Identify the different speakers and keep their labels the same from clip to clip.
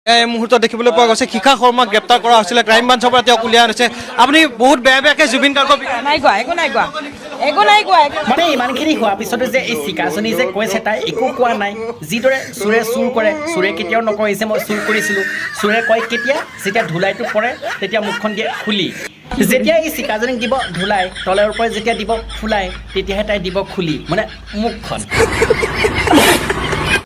Speaker 1: এই মুহূৰ্তত দেখিবলৈ পোৱা গৈছে শিখা শৰ্মাক গ্ৰেপ্তাৰ কৰা হৈছিলে ক্ৰাইম ব্ৰাঞ্চৰ পৰা তেওঁক উলিয়াই আনিছে আপুনি বহুত বেয়াকৈ জুবিন গাৰ্গক
Speaker 2: মানে ইমানখিনি হোৱাৰ পিছতো যে এই চিকাজনী যে কৈছে তাই একো কোৱা নাই যিদৰে চোৰে চুৰ কৰে চোৰে কেতিয়াও নকয় যে মই চুৰ কৰিছিলোঁ চোৰে কয় কেতিয়া যেতিয়া ধুলাইটো পৰে তেতিয়া মুখখন দিয়ে খুলি যেতিয়া এই চিকাজনীক দিব ধুলাই তলৰ পৰা যেতিয়া দিব ফুলাই তেতিয়াহে তাই দিব খুলি মানে মুখখন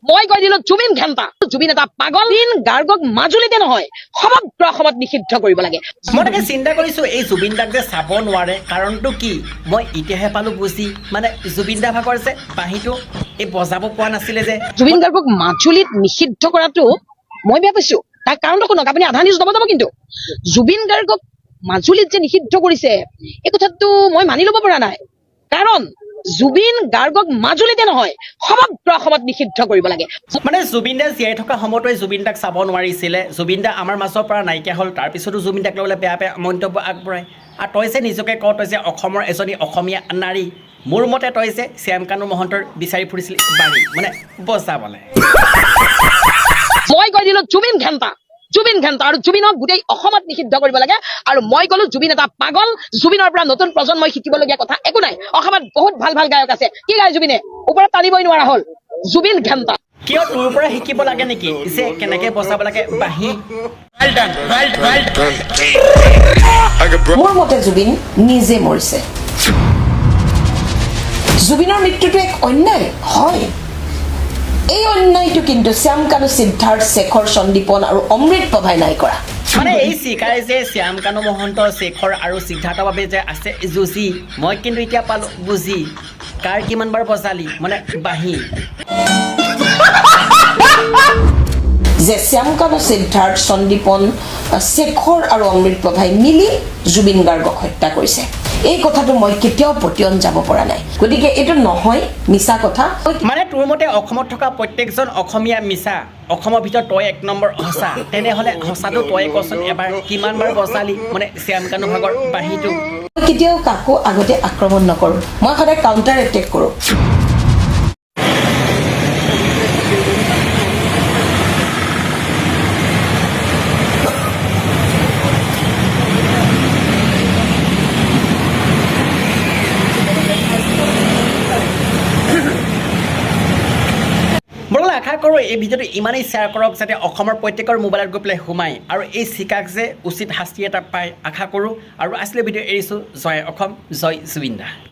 Speaker 3: মই কৈ দিলো জুবিন ঘেণ্টা জুবিন এটা পাগল জুবিন গাৰ্গক মাজুলীতে নহয় সমগ্ৰ অসমত নিষিদ্ধ কৰিব লাগে
Speaker 2: মই তাকে চিন্তা কৰিছোঁ এই জুবিন দাক যে চাব নোৱাৰে কাৰণটো কি মই এতিয়াহে পালোঁ বুজি মানে জুবিন দা ভাগৰ যে বাঁহীটো এই বজাব পোৱা নাছিলে যে
Speaker 3: জুবিন গাৰ্গক মাজুলীত নিষিদ্ধ কৰাটো মই বেয়া পাইছো তাৰ কাৰণটো শুনক আপুনি আধা নিউজ যাব কিন্তু জুবিন গাৰ্গক মাজুলীত যে নিষিদ্ধ কৰিছে এই কথাটো মই মানি ল'ব পৰা নাই কাৰণ জুবিন গাৰ্গক মাজুলীতে নহয় সমগ্ৰ অসমত নিষিদ্ধ কৰিব লাগে
Speaker 2: মানে জুবিন দা জীয়াই থকা সময়তে জুবিন দাক চাব নোৱাৰিছিলে জুবিন দা আমাৰ মাজৰ পৰা নাইকিয়া হ'ল তাৰপিছতো জুবিন দাক ল'বলৈ বেয়া বেয়া মন্তব্য আগবঢ়ায় আৰু তই যে নিজকে কওঁ তই যে অসমৰ এজনী অসমীয়া নাৰী মোৰ মতে তই যে শ্যামকানু মহন্তৰ বিচাৰি ফুৰিছিলি বাৰী মানে বজাবলৈ
Speaker 3: মই কৈ দিলো জুবিন ঘেণ্টা আৰু জুবিনক গোটেই অসমত নিষিদ্ধ কৰিব লাগে আৰু মই ক'লো জুবিন এটা পাগল জুবিনৰ পৰা নতুন প্ৰজন্মই শিকিবলগীয়া কথা একো নাই অসমত বহুত ভাল ভাল গায়ক আছে কি গায় জুবিনে ওপৰত টানিবই নোৱাৰা হ'ল জুবিন ঘেণ্টা
Speaker 2: কিয় তোৰ পৰা শিকিব লাগে নেকি যে কেনেকৈ বজাব লাগে বাঁহী
Speaker 4: মোৰ মতে জুবিন নিজে মৰিছে জুবিনৰ মৃত্যুটো এক অন্যায় হয় এই অন্যায়টো কিন্তু শ্যামকানু সিদ্ধাৰ্থ শেখৰ সন্দীপন আৰু অমৃত প্ৰভাই নাই কৰা
Speaker 2: মানে এই চিকাই যে শ্যামকানু মহন্ত শেখৰ আৰু সিদ্ধাৰ্থৰ বাবে যে আছে যুঁজি মই কিন্তু এতিয়া পালোঁ বুজি কাৰ কিমান বাৰ বজালি মানে বাঁহী
Speaker 4: যে শ্যামকানু সিদ্ধাৰ্থ সন্দীপন শেখৰ আৰু অমৃত প্ৰভাই মিলি জুবিন গাৰ্গক হত্যা কৰিছে এই কথাটো মই কেতিয়াও পতিয়ন যাব পৰা নাই গতিকে এইটো নহয় মিছা কথা
Speaker 2: মানে তোৰ মতে অসমত থকা প্ৰত্যেকজন অসমীয়া মিছা অসমৰ ভিতৰত তই এক নম্বৰ সঁচা তেনেহ'লে সঁচাটো তই কচোন এবাৰ কিমান বাৰ বজালি মানে শ্যামকানু ভাগৰ বাঁহীটো
Speaker 4: মই কেতিয়াও কাকো আগতে আক্ৰমণ নকৰোঁ মই সদায় কাউণ্টাৰ এটেক কৰোঁ
Speaker 2: আশা কৰোঁ এই ভিডিঅ'টো ইমানেই শ্বেয়াৰ কৰক যাতে অসমৰ প্ৰত্যেকৰ মোবাইলত গৈ পেলাই সোমায় আৰু এই চিকাক যে উচিত শাস্তি এটা পায় আশা কৰোঁ আৰু আছিলে ভিডিঅ' এৰিছোঁ জয় অসম জয় জুবিন দা